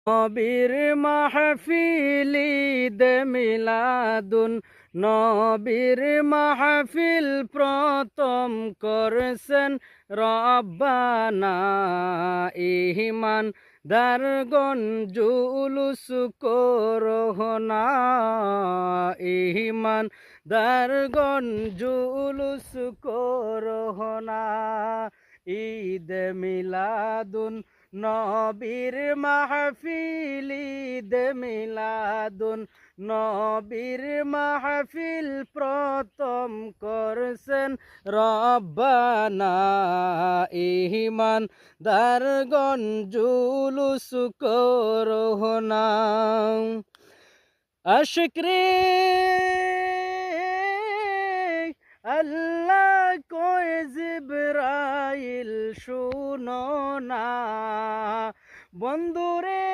নবীর মাহফিল ঈদে মিলাদুন নবীর মাহফিল প্রথম করছেন রব্বানা ইমান দারগণ জুলুস করোনা ইমান দারগণ জুলুস করোনা ঈদ মিলাদুন নবীর মাহফিল ঈদ মিলাদুন নবীর মাহফিল প্রথম করছেন রব্বানা ইমান দারগণ জুলুস করোনা আশিক রে আল্লাহ কয় জিবরাইল শুনো না বন্ধুরে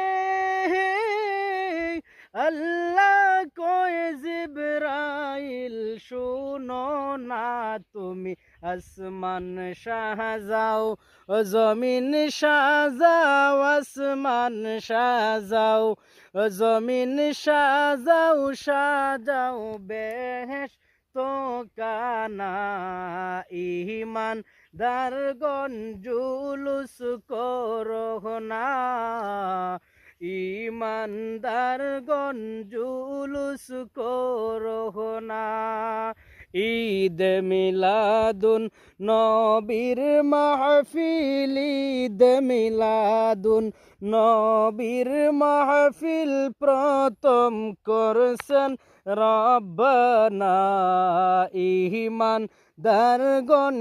আল্লাহ কয় জিবরাইল শুনো না তুমি আসমান সাজাও জমিন সাজাও আসমান সাজাও জমিন সাজাও সাজাও বেহেশত তো কানা ইমান দারগণ জুলুস করোনা ইমান দারগণ জুলুস করোনা ঈদ মিলাদুন নবীর মাহফিল ঈদ মিলাদুন নবীর মাহফিল প্রথম করছেন রব্বানা ইমান দারগণ